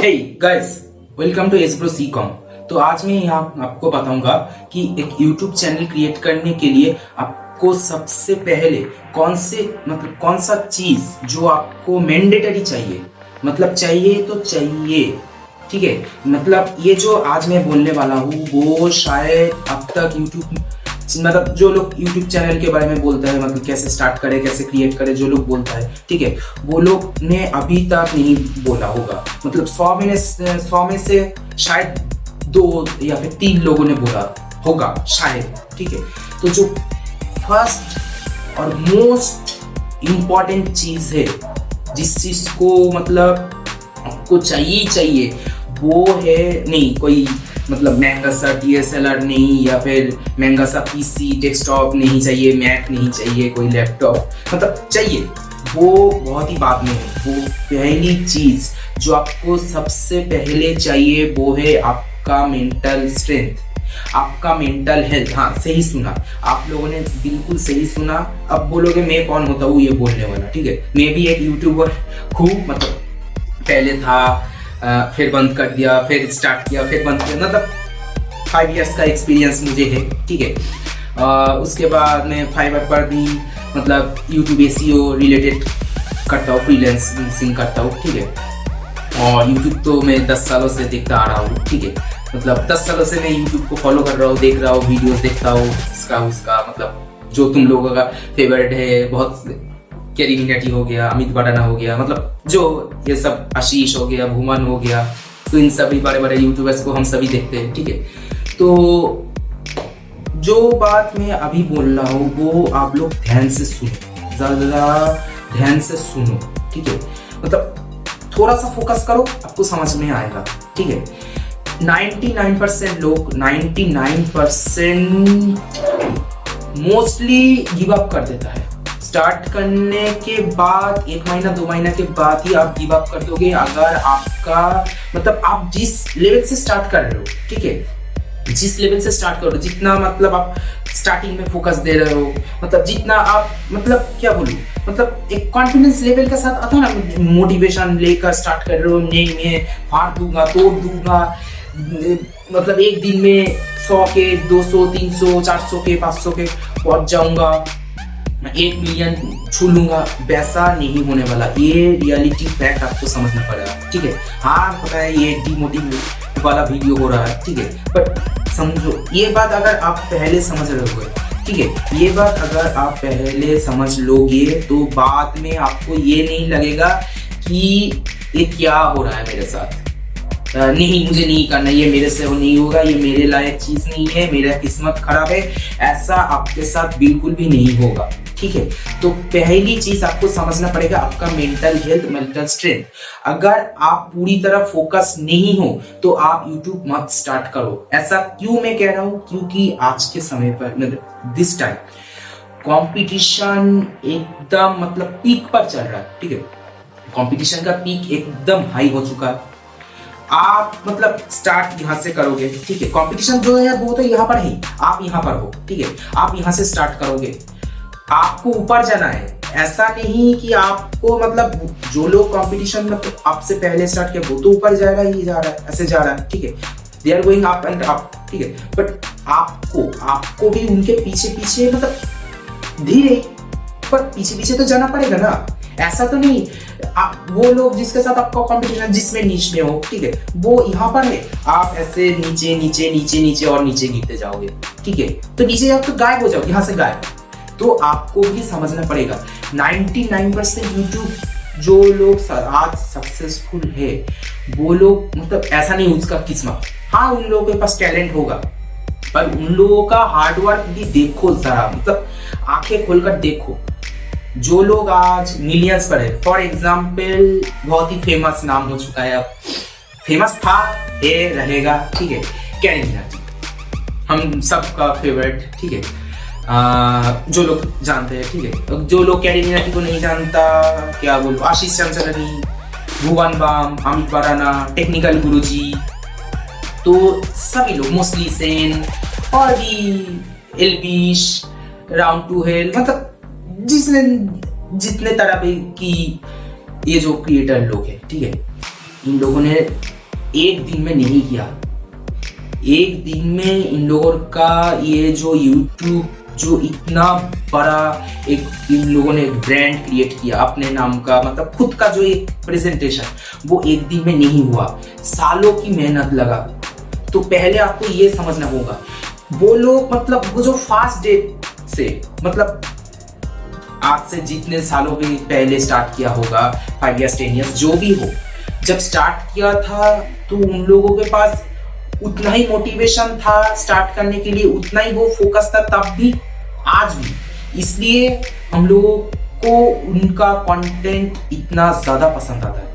Hey guys, welcome to एसब्रो सी कॉम। तो आज मैं यहाँ आपको बताऊंगा कि एक YouTube चैनल क्रिएट करने के लिए आपको सबसे पहले कौन सा चीज जो आपको मैंडेटरी चाहिए, मतलब चाहिए तो चाहिए, ठीक है। मतलब ये जो आज मैं बोलने वाला हूँ वो शायद अब तक YouTube मतलब जो लोग YouTube चैनल के बारे में बोलता है, मतलब कैसे स्टार्ट करे, कैसे क्रिएट करे, जो लोग बोलता है, ठीक है, वो लोग ने अभी तक नहीं बोला होगा। मतलब 100 में से शायद 2 या फिर 3 लोगों ने बोला होगा शायद, ठीक है। तो जो फर्स्ट और मोस्ट इम्पॉर्टेंट चीज है, जिस चीज को मतलब आपको चाहिए वो है नहीं कोई मतलब महंगा सा DSLR नहीं, या फिर महंगा सा PC डेस्कटॉप नहीं चाहिए, मैक नहीं चाहिए, कोई लैपटॉप मतलब चाहिए, वो बहुत ही बाद में है। वो पहली चीज जो आपको सबसे पहले चाहिए वो है आपका मेंटल स्ट्रेंथ, आपका मेंटल हेल्थ। हाँ, सही सुना आप लोगों ने, बिल्कुल सही सुना। अब बोलोगे मैं कौन होता हूँ ये बोलने वाला, ठीक है। मैं भी एक यूट्यूबर हूँ, मतलब पहले था, फिर बंद कर दिया, फिर स्टार्ट किया, फिर बंद किया, मतलब 5 इयर्स का एक्सपीरियंस मुझे है, ठीक है। उसके बाद मैं फाइवर पर भी मतलब यूट्यूब SEO रिलेटेड करता हूँ, फ्रीलांसिंग करता हूँ, ठीक है। और यूट्यूब तो मैं 10 सालों से देखता आ रहा हूँ, ठीक है। मतलब 10 सालों से मैं यूट्यूब को फॉलो कर रहा हूँ, देख रहा हूँ, वीडियोस देखता हूँ, इसका उसका मतलब जो तुम लोगों का फेवरेट है, बहुत कैरी मिनाटी हो गया, अमित बड़ाना हो गया, मतलब जो ये सब आशीष हो गया, भूमन हो गया, तो इन सभी बड़े बड़े यूट्यूबर्स को हम सभी देखते हैं, ठीक है। तो जो बात मैं अभी बोल रहा हूँ वो आप लोग ध्यान से सुनो, ज़्यादा ध्यान से सुनो, ठीक है। मतलब थोड़ा सा फोकस करो, आपको समझ में आएगा, ठीक है। 99% लोग 99% मोस्टली गिव अप कर देता है। स्टार्ट करने के बाद 1 महीना 2 महीना के बाद ही आप गिव अप कर दोगे, अगर आपका मतलब आप जिस लेवल से स्टार्ट कर रहे हो, ठीक है, जिस लेवल से स्टार्ट कर रहे हो, जितना मतलब आप स्टार्टिंग में फोकस दे रहे हो, मतलब जितना आप मतलब क्या बोलूं, मतलब एक कॉन्फिडेंस लेवल के साथ आता है ना, मोटिवेशन लेकर स्टार्ट कर रहे हो, नहीं मैं फाड़ दूंगा, तोड़ दूंगा, मतलब एक दिन में 100 के 200 300 400 के 500 के पहुंच जाऊंगा, 1 मिलियन छू लूंगा, वैसा नहीं होने वाला। ये रियलिटी फैक्ट आपको समझना पड़ेगा, ठीक है। हाँ पता है ये डिमोटिवेट वाला वीडियो हो रहा है, ठीक है, बट समझो ये बात अगर आप पहले समझ रहे हो, ठीक है, ये बात अगर आप पहले समझ लोगे तो बाद में आपको ये नहीं लगेगा कि ये क्या हो रहा है मेरे साथ, नहीं मुझे नहीं करना, ये मेरे से नहीं होगा, ये मेरे लायक चीज नहीं है, मेरा किस्मत खराब है, ऐसा आपके साथ बिल्कुल भी नहीं होगा, ठीक है। तो पहली चीज आपको समझना पड़ेगा आपका मेंटल हेल्थ, मेंटल स्ट्रेंथ। अगर आप पूरी तरह फोकस नहीं हो तो आप यूट्यूब मत स्टार्ट करो। ऐसा क्यों मैं कह रहा हूं, क्योंकि आज के समय पर मतलब दिस टाइम कंपटीशन एकदम मतलब पीक पर चल रहा है, ठीक है। कंपटीशन का पीक एकदम हाई हो चुका है। आप मतलब स्टार्ट यहाँ से करोगे, ठीक है, कंपटीशन जो है वो तो यहाँ पर ही, आप यहाँ पर हो, ठीक है, आप यहाँ से स्टार्ट करोगे, आपको ऊपर जाना है। ऐसा नहीं कि आपको मतलब जो लोग कंपटीशन मतलब आपसे पहले स्टार्ट किया वो तो ऊपर जाएगा, ही जा रहा है, ऐसे जा रहा है, ठीक है, they are going up and up, ठीक है, बट आपको भी उनके पीछे मतलब धीरे पर पीछे तो जाना पड़ेगा ना। ऐसा तो नहीं आप वो लोग जिसके साथ आपका कंपटीशन जिसमें नीच में हो, ठीक है, वो यहाँ पर है, आप ऐसे नीचे और नीचे गिरते जाओगे, ठीक है, तो नीचे जाओ तो गायब हो जाओगे, यहाँ से गायब। तो आपको भी समझना पड़ेगा 99% यूट्यूब जो लोग आज सक्सेसफुल है वो लोग मतलब ऐसा नहीं उसका किस्मत, हाँ उन लोगों के पास टैलेंट होगा, पर उन लोगों का हार्डवर्क भी देखो जरा, मतलब आंखें खोलकर देखो। जो लोग आज मिलियंस पर है, फॉर एग्जाम्पल बहुत ही फेमस नाम हो चुका है, अब फेमस था, ये रहेगा, ठीक है, कैरी मिनाटी, हम सबका फेवरेट, ठीक है, जो लोग जानते हैं, ठीक है। जो लोग कैरी मिनाटी को नहीं जानता, क्या बोलूं, आशीष चंचलानी, भुवन बाम, अमित बड़ाना, टेक्निकल गुरुजी, तो सभी लोग, मोस्टली सेन और भी एलविश, राउंड टू हेल, मतलब जितने तरह की ये जो क्रिएटर लोग हैं, ठीक है, इन लोगों ने एक दिन में नहीं किया। एक दिन में इन लोगों का ये जो यूट्यूब जो इतना बड़ा एक इन लोगों ने एक ब्रांड क्रिएट किया अपने नाम का, मतलब खुद का जो एक प्रेजेंटेशन, वो एक दिन में नहीं हुआ, सालों की मेहनत लगा। तो पहले आपको ये समझना होगा, वो लोग मतलब वो जो फास्ट डेट से मतलब आज से जितने सालों भी पहले स्टार्ट किया होगा, 5 years 10 years जो भी हो, जब स्टार्ट किया था तो उन लोगों के पास उतना ही मोटिवेशन था स्टार्ट करने के लिए, उतना ही वो फोकस था तब भी आज भी। इसलिए हम लोगों को उनका कंटेंट इतना ज्यादा पसंद आता है।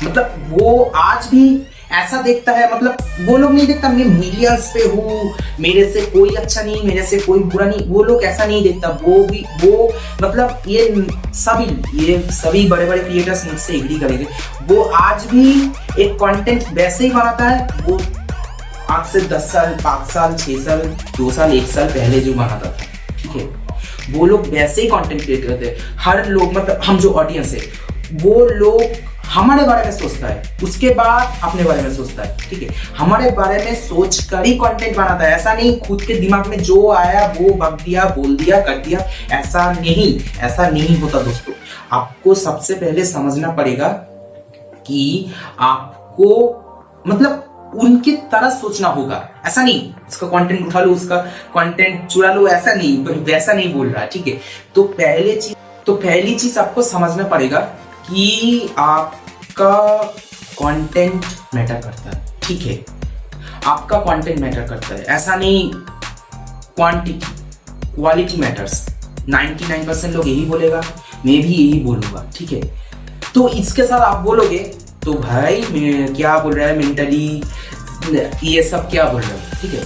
मतलब वो आज भी ऐसा देखता है, मतलब वो लोग नहीं देखता मैं मिलियंस पे हूँ, मेरे से कोई अच्छा नहीं, मेरे से कोई बुरा नहीं, वो लोग ऐसा नहीं देखता। वो मतलब ये सभी बड़े बड़े क्रिएटर्स मुझसे एग्री करेंगे, वो आज भी एक कंटेंट वैसे ही बनाता है वो आज से 10 साल 5 साल 6 साल 2 साल 1 साल पहले जो बनाता था। ठीक है, वो लोग वैसे ही कंटेंट क्रिएट करते हैं। हर लोग मतलब हम जो ऑडियंस है वो लोग हमारे बारे में सोचता है, उसके बाद अपने बारे में सोचता है। ठीक है, हमारे बारे में सोच कर ही कंटेंट बनाता है। ऐसा नहीं खुद के दिमाग में जो आया वो बक दिया, बोल दिया, कर दिया, ऐसा नहीं होता दोस्तों। आपको सबसे पहले समझना पड़ेगा कि आपको मतलब उनकी तरह सोचना होगा। ऐसा नहीं उसका कंटेंट उठा लो, उसका कंटेंट चुरा लो, ऐसा नहीं, वैसा नहीं बोल रहा। ठीक है, तो पहली चीज आपको समझना पड़ेगा कि आपका कंटेंट मैटर करता है। ठीक है, आपका कंटेंट मैटर करता है, ऐसा नहीं क्वांटिटी, क्वालिटी मैटर्स। 99% लोग यही बोलेगा, मैं भी यही बोलूंगा। ठीक है, तो इसके साथ आप बोलोगे तो भाई मैं क्या बोल रहा है मेंटली, ये सब क्या बोल रहा है। ठीक है,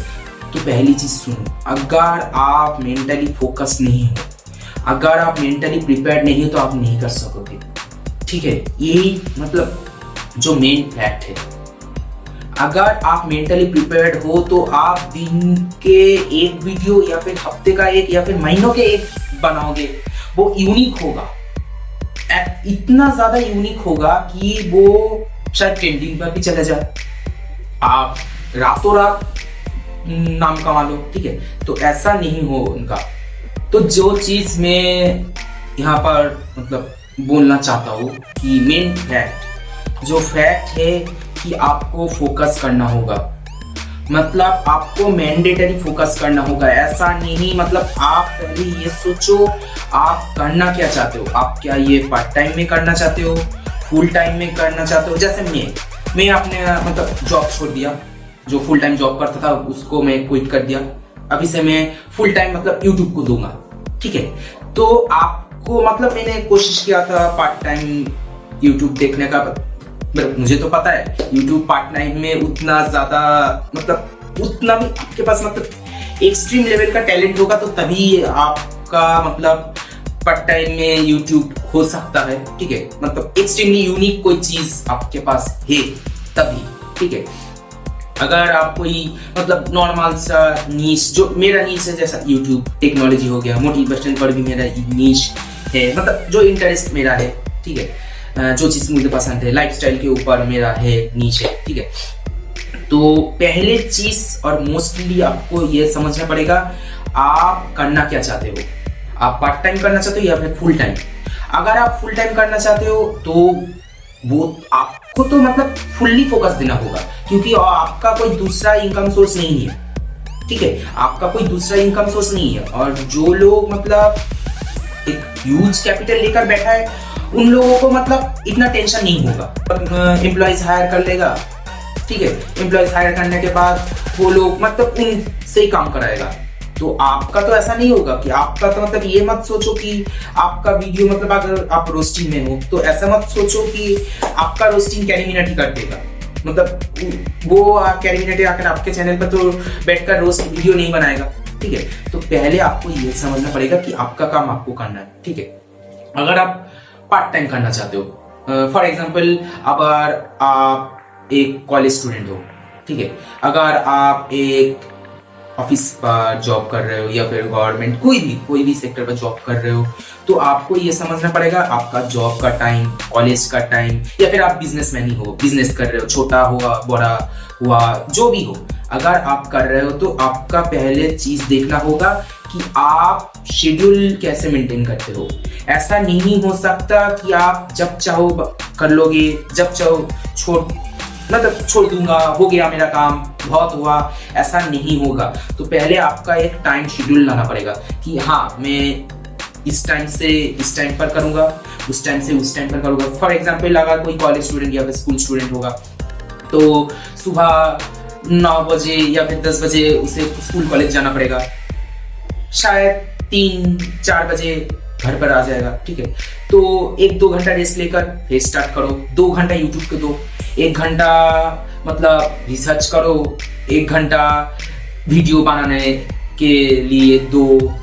तो पहली चीज सुनो, अगर आप मेंटली फोकस नहीं हो, अगर आप मेंटली प्रिपेयर्ड नहीं हो तो आप नहीं कर सकोगे। ठीक है, यही मतलब जो मेन फैक्ट है। अगर आप मेंटली प्रिपेयर्ड हो तो आप दिन के एक वीडियो या फिर हफ्ते का एक या फिर महीनों के एक बनाओगे, वो यूनिक होगा, इतना ज्यादा यूनिक होगा कि वो शायद ट्रेंडिंग पर भी चले जाए, आप रातों रात नाम कमा लो। ठीक है, तो ऐसा नहीं हो उनका। तो जो चीज मैं यहाँ पर मतलब बोलना चाहता हूँ कि मेन जो फैक्ट है कि आपको फोकस करना होगा, मतलब आपको मैंडेटरी फोकस करना होगा। ऐसा नहीं मतलब आप पहले ये सोचो आप करना क्या चाहते हो, आप क्या ये पार्ट टाइम में करना चाहते हो, फुल टाइम में करना चाहते हो। जैसे मैं अपने मतलब जॉब छोड़ दिया, जो फुल टाइम जॉब करता था उसको मैं क्विट कर दिया, अभी से मैं फुल टाइम मतलब यूट्यूब को दूंगा। ठीक है, तो आपको मतलब मैंने कोशिश किया था पार्ट टाइम यूट्यूब देखने का, मुझे तो पता है यूट्यूब पार्ट टाइम में उतना ज्यादा मतलब उतना भी आपके पास मतलब एक्सट्रीम लेवल का टैलेंट होगा तो तभी आपका मतलब पार्ट टाइम में यूट्यूब हो सकता है। ठीक है, मतलब एक्सट्रीमली यूनिक कोई चीज आपके पास है तभी। ठीक है, अगर आप कोई मतलब नॉर्मल सा नीश, जो मेरा नीश है जैसा यूट्यूब टेक्नोलॉजी हो गया, मोटिवेशन पर भी मेरा नीश है, मतलब जो इंटरेस्ट मेरा है। ठीक है, जो चीज मुझे पसंद है, लाइफस्टाइल के ऊपर मेरा है नीश है। ठीक है, तो पहले चीज और मोस्टली आपको ये समझना पड़ेगा आप करना क्या चाहते हो, आप पार्ट टाइम करना चाहते हो या फिर फुल टाइम। अगर आप फुल टाइम करना चाहते हो तो वो आपको तो मतलब फुल्ली फोकस देना होगा, क्योंकि आपका कोई दूसरा इनकम सोर्स नहीं है। ठीक है, आपका कोई दूसरा इनकम सोर्स नहीं है। और जो लोग मतलब एक ह्यूज कैपिटल लेकर बैठा है उन लोगों को मतलब इतना टेंशन नहीं होगा, एम्प्लॉइज हायर कर लेगा। ठीक है, एम्प्लॉइज हायर करने के बाद वो लोग मतलब उनसे ही काम कराएगा। तो आपका तो ऐसा नहीं होगा कि आपका तो मतलब ये मत सोचो कि आपका वीडियो मतलब अगर आप रोस्टिंग में हो तो ऐसा मत सोचो कि आपका रोस्टिंग कैरी मिनट कर देगा, मतलब वो कैरी मिनट आकर आपके चैनल पर तो बैठकर रोस्ट वीडियो नहीं बनाएगा। ठीक है, तो पहले आपको ये समझना पड़ेगा कि आपका काम आपको करना है। ठीक है, अगर आप पार्ट टाइम करना चाहते हो, फॉर एग्जाम्पल अगर आप एक कॉलेज स्टूडेंट हो, ठीक है, अगर आप एक ऑफिस पर जॉब कर रहे हो या फिर गवर्नमेंट कोई भी सेक्टर पर जॉब कर रहे हो, तो आपको ये समझना पड़ेगा आपका जॉब का टाइम, कॉलेज का टाइम, या फिर आप बिजनेसमैन ही हो, बिजनेस कर रहे हो, छोटा हुआ बड़ा हुआ जो भी हो, अगर आप कर रहे हो तो आपका पहले चीज देखना होगा कि आप शेड्यूल कैसे मेंटेन करते हो। ऐसा नहीं हो सकता कि आप जब चाहो कर लोगे, जब चाहो छोड़ दूंगा, हो गया मेरा काम, बहुत हुआ, ऐसा नहीं होगा। तो पहले आपका एक टाइम शेड्यूल लाना पड़ेगा कि हाँ मैं इस टाइम से इस टाइम पर करूंगा, उस टाइम से उस टाइम पर करूंगा। फॉर एग्जाम्पल अगर कोई कॉलेज स्टूडेंट या फिर स्कूल स्टूडेंट होगा तो सुबह 9 बजे या फिर 10 बजे उसे स्कूल कॉलेज जाना पड़ेगा, शायद 3-4 बजे घर पर आ जाएगा, ठीक है। तो 1-2 घंटा रेस्ट लेकर फिर स्टार्ट करो, 2 घंटा यूट्यूब को दो, 1 घंटा मतलब रिसर्च करो, 1 घंटा वीडियो बनाने के लिए दो,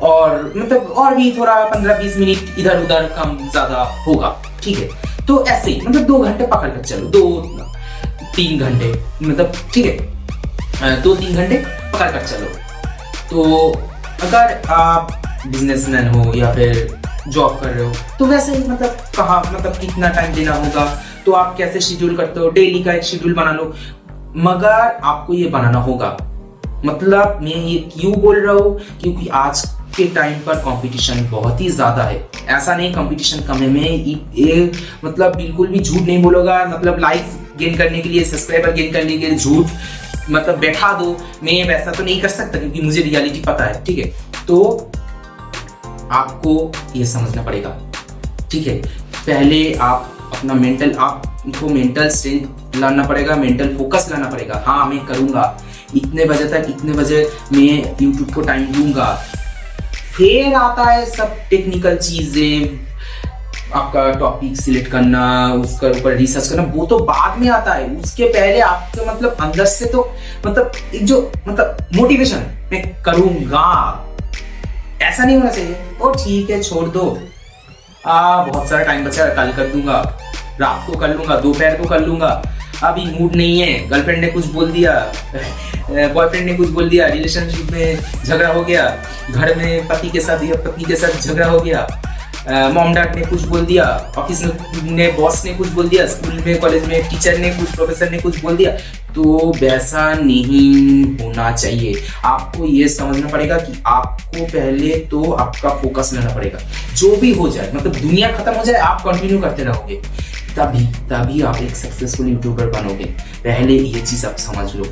और मतलब और भी थोड़ा 15-20 मिनट इधर उधर कम ज्यादा होगा, ठीक है। तो ऐसे ही मतलब 2 घंटे पकड़ कर चलो, 2-3 घंटे मतलब, ठीक है, 2-3 घंटे पकड़ कर चलो। तो अगर आप बिजनेसमैन हो या फिर जॉब कर रहे हो तो वैसे ही मतलब कहाँ मतलब कितना टाइम देना होगा, तो आप कैसे शेड्यूल करते हो, डेली का एक शेड्यूल बना लो। मगर आपको ये बनाना होगा, मतलब मैं ये क्यों बोल रहा हूँ, क्योंकि आज के टाइम पर कंपटीशन बहुत ही ज्यादा है। ऐसा नहीं कंपटीशन कम है, मैं ये मतलब बिल्कुल भी झूठ नहीं बोलूंगा, मतलब लाइक्स गेन करने के लिए, सब्सक्राइबर गेन करने के लिए झूठ मतलब बैठा दो, मैं वैसा तो नहीं कर सकता क्योंकि मुझे रियलिटी पता है, ठीक है। तो आपको ये समझना पड़ेगा, ठीक है। पहले आप अपना आपको मेंटल स्ट्रेंथ लाना पड़ेगा, मेंटल फोकस लाना पड़ेगा। हाँ मैं करूंगा, इतने बजे तक इतने बजे मैं यूट्यूब को टाइम दूंगा। फिर आता है सब टेक्निकल चीजें, आपका टॉपिक सिलेक्ट करना, उसका ऊपर रिसर्च करना, वो तो बाद में आता है। उसके पहले आपके मतलब अंदर से तो मतलब एक जो मतलब मोटिवेशन, मैं करूंगा, ऐसा नहीं होना चाहिए ओ ठीक है छोड़ दो, बहुत सारा टाइम बचा है, कल कर दूंगा, रात को कर लूंगा, दोपहर को कर लूंगा, अभी मूड नहीं है, गर्लफ्रेंड ने कुछ बोल दिया, बॉयफ्रेंड ने कुछ बोल दिया, रिलेशनशिप में झगड़ा हो गया, घर में पति के साथ या पत्नी के साथ झगड़ा हो गया, मॉम डैड ने कुछ बोल दिया, ऑफिस में बॉस ने कुछ बोल दिया, स्कूल में कॉलेज में टीचर ने कुछ, प्रोफेसर ने कुछ बोल दिया। तो वैसा नहीं होना चाहिए। आपको ये समझना पड़ेगा कि आपको पहले तो आपका फोकस लेना पड़ेगा। जो भी हो जाए, मतलब दुनिया खत्म हो जाए, आप कंटिन्यू करते रहोगे, तभी आप एक सक्सेसफुल यूट्यूबर बनोगे। पहले ये चीज आप समझ लो।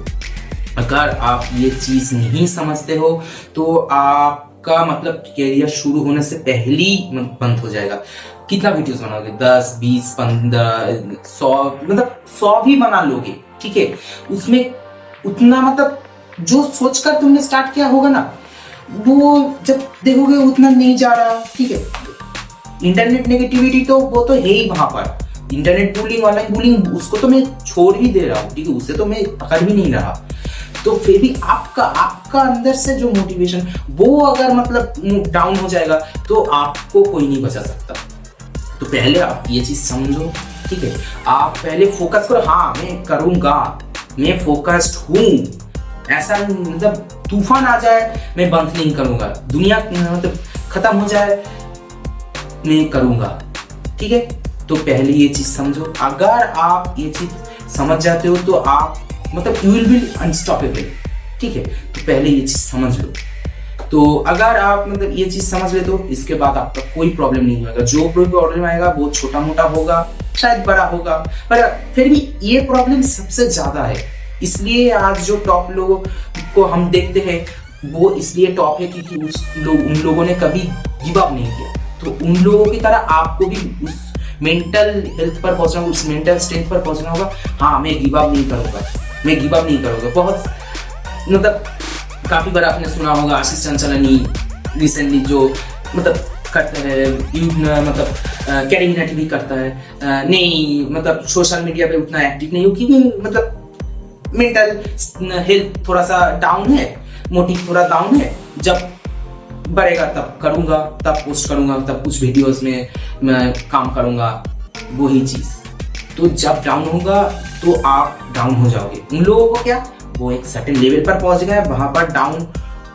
अगर आप ये चीज नहीं समझते हो तो आपका मतलब कैरियर शुरू होने से पहले ही बंद हो जाएगा। कितना वीडियोस बनाओगे? 10, 20, 15, 100, मतलब 100 भी बना लोगे, ठीक है। उसमें उतना मतलब जो सोचकर तुमने स्टार्ट किया होगा ना, वो जब देखोगे उतना नहीं जा रहा, ठीक है। इंटरनेट नेगेटिविटी तो वो तो है ही वहां पर, इंटरनेट बुलिंग, ऑनलाइन बुलिंग, उसको तो मैं छोड़ भी दे रहा हूँ, ठीक है, उससे तो मैं पकड़ भी नहीं रहा। तो फिर भी आपका अंदर से जो मोटिवेशन वो अगर मतलब डाउन हो जाएगा तो आपको कोई नहीं बचा सकता। तो पहले आप ये चीज समझो, ठीक है। आप पहले फोकस करो, हाँ मैं करूंगा, मैं फोकस्ड हूं। ऐसा मतलब तूफान आ जाए मैं बंद नहीं करूंगा, दुनिया मतलब खत्म हो जाए मैं करूंगा, ठीक है। तो पहले ये चीज समझो। अगर आप ये चीज समझ जाते हो तो आप मतलब यू विल बी अनस्टॉपेबल, ठीक है। तो पहले ये चीज समझ लो। तो अगर आप मतलब ये चीज समझ ले तो इसके बाद आपका कोई प्रॉब्लम नहीं होगा। जो प्रॉब्लम आएगा वो छोटा मोटा होगा, शायद बड़ा होगा, पर फिर भी ये प्रॉब्लम सबसे ज्यादा है। इसलिए आज जो टॉप लोगों को हम देखते हैं वो इसलिए टॉप है क्योंकि उन लोगों ने कभी गिव अप नहीं किया। तो उन लोगों की तरह आपको भी उस मेंटल हेल्थ पर पहुंचना, उस मेंटल स्ट्रेंथ पर पहुंचना होगा। हाँ मैं गिव अप नहीं करूंगा, मैं गिव अप नहीं करूंगा। बहुत मतलब काफी बार आपने सुना होगा आशीष चंचलानी रिसेंटली जो मतलब करते हैं, मतलब कैरी मिनाटी भी करता है, नहीं मतलब सोशल मीडिया पे उतना एक्टिव नहीं हो क्योंकि मतलब मेंटल हेल्थ थोड़ा सा डाउन है, मोटिव थोड़ा डाउन है। जब बढ़ेगा तब करूंगा, तब पोस्ट करूंगा, तब कुछ वीडियोस में मैं काम करूंगा, वही चीज। तो जब डाउन होगा तो आप डाउन हो जाओगे। उन लोगों को क्या, वो एक सर्टेन लेवल पर पहुंच गए, वहां पर डाउन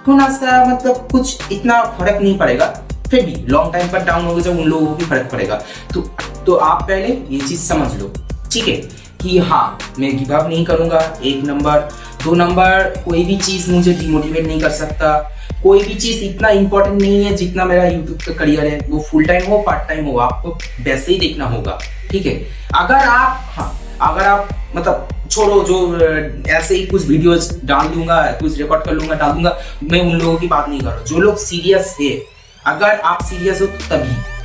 होना सा मतलब कुछ इतना फर्क नहीं पड़ेगा, फिर भी लॉन्ग टाइम पर डाउन हो गए जब उन लोगों को भी फर्क पड़ेगा। तो आप पहले ये चीज समझ लो, ठीक है, कि हाँ मैं गिव अप नहीं करूंगा। 1 नंबर 2 नंबर कोई भी चीज मुझे डिमोटिवेट नहीं कर सकता, कोई भी चीज इतना इंपॉर्टेंट नहीं है जितना मेरा यूट्यूब का करियर है, वो फुल टाइम हो पार्ट टाइम हो, आपको वैसे ही देखना होगा, ठीक है। अगर आप मतलब छोड़ो, जो ऐसे ही कुछ वीडियोस डाल दूंगा, कुछ रिकॉर्ड कर लूंगा डाल दूंगा, मैं उन लोगों की बात नहीं कर रहा। जो लोग सीरियस है, अगर आप सीरियस हो तो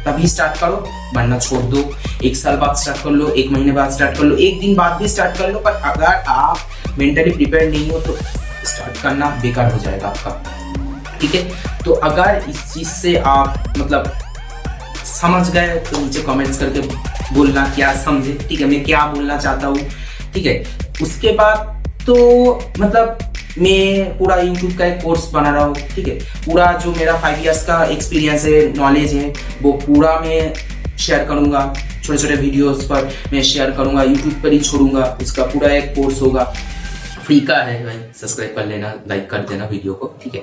तभी स्टार्ट करो, वरना छोड़ दो। 1 साल बाद स्टार्ट कर लो, 1 महीने बाद स्टार्ट कर लो, 1 दिन बाद भी स्टार्ट कर लो, पर अगर आप मेंटली प्रिपेयर नहीं हो तो स्टार्ट करना बेकार हो जाएगा आपका, ठीक है। तो अगर इस चीज से आप मतलब समझ गए तो नीचे कमेंट्स करके बोलना क्या समझे, ठीक है, मैं क्या बोलना चाहता हूँ, ठीक है। उसके बाद तो मतलब मैं पूरा YouTube का एक कोर्स बना रहा हूँ, ठीक है। पूरा जो मेरा 5 इयर्स का एक्सपीरियंस है, नॉलेज है, वो पूरा मैं शेयर करूँगा। छोटे छोटे वीडियोस पर मैं शेयर करूँगा, YouTube पर ही छोड़ूंगा। उसका पूरा एक कोर्स होगा, फ्री का है भाई, सब्सक्राइब कर लेना, लाइक कर देना वीडियो को, ठीक है।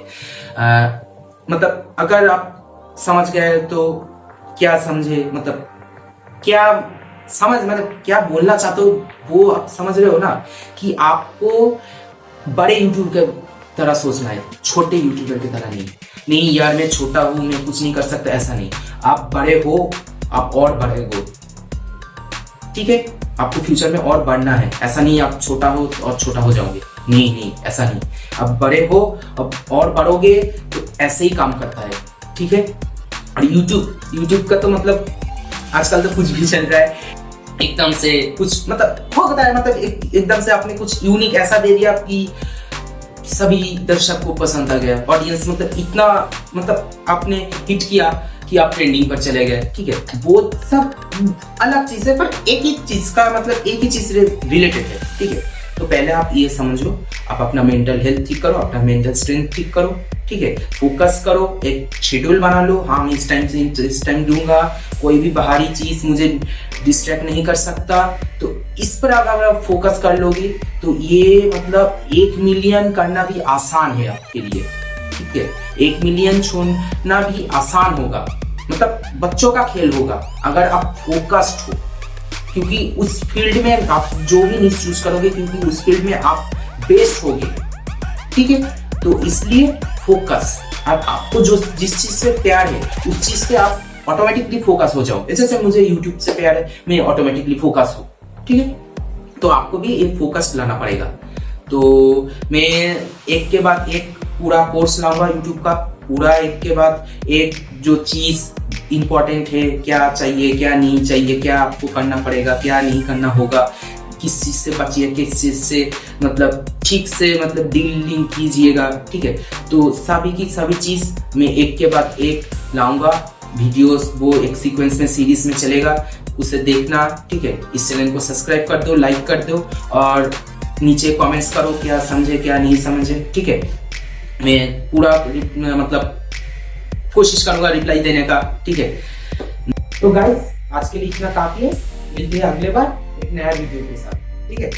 मतलब अगर आप समझ गए तो क्या समझे, मतलब क्या समझ, मतलब क्या बोलना चाहते हो वो आप समझ रहे हो ना, कि आपको बड़े यूट्यूब के तरह सोचना है, छोटे यूट्यूबर की तरह नहीं यार मैं छोटा हूं, मैं कुछ नहीं कर सकता, ऐसा नहीं। आप बड़े हो, आप और बड़े हो, ठीक है। आपको फ्यूचर में और बढ़ना है, ऐसा नहीं आप छोटा हो और छोटा हो जाओगे, नहीं ऐसा नहीं। आप बड़े हो अब और बढ़ोगे तो ऐसे ही काम करता है, ठीक है। और यूट्यूब का तो मतलब आजकल तो कुछ भी चल रहा है, एकदम से कुछ मतलब होता है, मतलब एकदम से आपने कुछ यूनिक ऐसा दे दिया कि सभी दर्शक को पसंद आ गया, ऑडियंस मतलब इतना मतलब आपने हिट किया कि आप ट्रेंडिंग पर चले गए, ठीक है। वो सब अलग चीज है, पर एक ही चीज का मतलब एक ही चीज रिलेटेड है, ठीक है। तो पहले आप ये समझो, आप अपना मेंटल हेल्थ ठीक करो, अपना मेंटल स्ट्रेंथ ठीक करो, ठीक है। फोकस करो, एक शेड्यूल बना लो, हाँ मैं इस टाइम से इस टाइम दूंगा, कोई भी बाहरी चीज मुझे डिस्ट्रैक्ट नहीं कर सकता। तो इस पर अगर आप फोकस कर लोगे तो ये मतलब 1 मिलियन करना भी आसान है आपके लिए, ठीक है। 1 मिलियन छोड़ना भी आसान होगा, मतलब बच्चों का खेल होगा अगर आप फोकस्ड हो, क्योंकि उस फील्ड में आप जो भी नहीं चूज करोगे, क्योंकि उस फील्ड में आप बेस्ट होगे, ठीक है। तो इसलिए फोकस, आपको जो जिस चीज से प्यार है उस चीज पे आप ऑटोमेटिकली फोकस हो जाओ। जैसे मुझे यूट्यूब से प्यार है, मैं ऑटोमेटिकली फोकस हूँ, ठीक है। तो आपको भी एक फोकस लाना पड़ेगा। तो मैं एक के बाद एक पूरा कोर्स लाऊंगा यूट्यूब का, पूरा एक के बाद एक जो चीज इंपॉर्टेंट है, क्या चाहिए क्या नहीं चाहिए, क्या आपको करना पड़ेगा क्या नहीं करना होगा, किस चीज से बचिए, किस चीज से मतलब ठीक से मतलब डीलिंग कीजिएगा, ठीक है। तो सभी की सभी चीज मैं एक के बाद एक लाऊंगा वीडियोस, वो एक सीक्वेंस में सीरीज में चलेगा, उसे देखना, ठीक है। इस चैनल को सब्सक्राइब कर दो, लाइक कर दो और नीचे कमेंट्स करो क्या समझे क्या नहीं समझे, ठीक है। मैं पूरा मतलब कोशिश करूंगा रिप्लाई देने का, ठीक है। तो गाइस आज के लिए इतना काफी है, मिलते हैं अगले बार एक नया वीडियो के साथ, ठीक है।